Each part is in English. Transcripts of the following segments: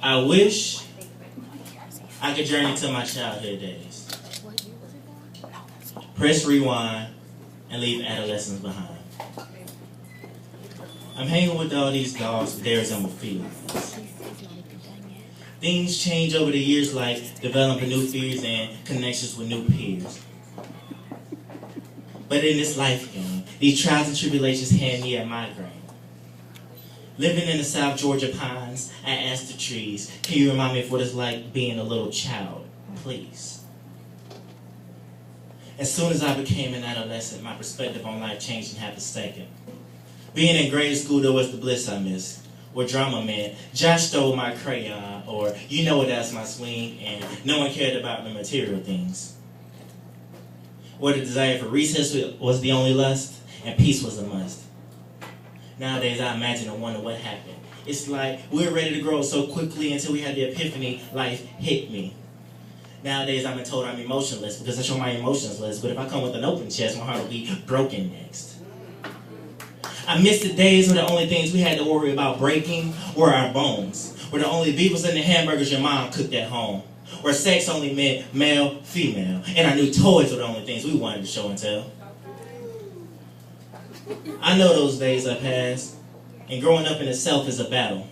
I wish I could journey to my childhood days. Press rewind and leave adolescence behind. I'm hanging with all these dogs, but they resemble feelings. Things change over the years, like developing new fears and connections with new peers. But in this life game, these trials and tribulations hand me a migraine. Living in the South Georgia pines, I asked the trees, can you remind me of what it's like being a little child, please? As soon as I became an adolescent, my perspective on life changed in half a second. Being in grade school, there was the bliss I missed. What drama meant, Josh stole my crayon, or you know what, that's my swing, and no one cared about the material things. Or the desire for recess was the only lust, and peace was a must. Nowadays, I imagine and wonder what happened. It's like we were ready to grow so quickly until we had the epiphany, life hit me. Nowadays, I'm told I'm emotionless because I show my emotions less, but if I come with an open chest, my heart will be broken next. I miss the days where the only things we had to worry about breaking were our bones, where the only beef was in the hamburgers your mom cooked at home, where sex only meant male, female, and I knew toys were the only things we wanted to show and tell. I know those days are past, and growing up in itself is a battle.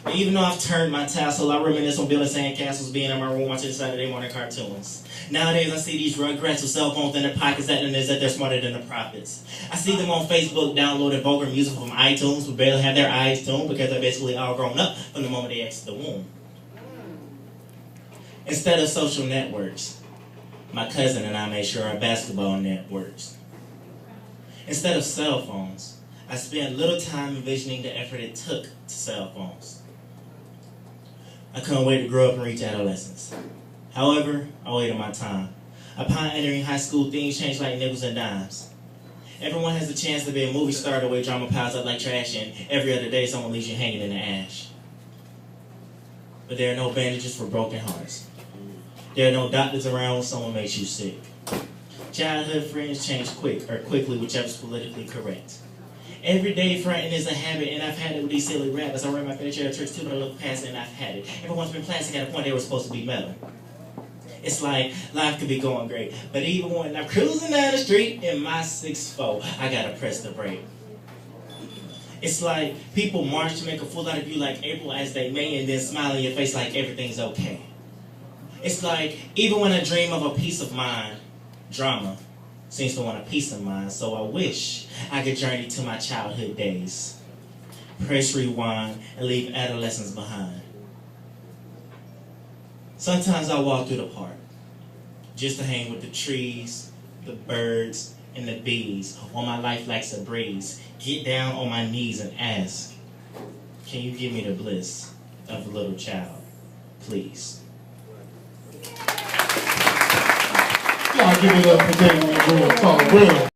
But even though I've turned my tassel, I reminisce on building sandcastles, being in my room watching Saturday morning cartoons. Nowadays, I see these rugrats with cell phones in their pockets acting as if they're smarter than the prophets. I see them on Facebook downloading vulgar music from iTunes, who barely have their eyes tuned because they're basically all grown up from the moment they exit the womb. Instead of social networks, my cousin and I made sure our basketball net works. Instead of cell phones, I spent little time envisioning the effort it took to cell phones. I couldn't wait to grow up and reach adolescence. However, I waited my time. Upon entering high school, things changed like nickels and dimes. Everyone has the chance to be a movie star the way drama piles up like trash, and every other day someone leaves you hanging in the ash. But there are no bandages for broken hearts. There are no doctors around when someone makes you sick. Childhood friends change quickly, whichever's politically correct. Everyday fronting is a habit, and I've had it with these silly rappers. I ran my fair share of tricks too, but I look past it and I've had it. Everyone's been plastic at a point they were supposed to be metal. It's like life could be going great, but even when I'm cruising down the street in my 6'4", I gotta press the brake. It's like people march to make a fool out of you like April as they may, and then smile in your face like everything's okay. It's like even when I dream of a peace of mind, drama seems to want a peace of mind, so I wish I could journey to my childhood days. Press rewind and leave adolescence behind. Sometimes I walk through the park just to hang with the trees, the birds, and the bees, while my life likes a breeze. Get down on my knees and ask, can you give me the bliss of a little child, please? Y'all give it up for Daniel Will.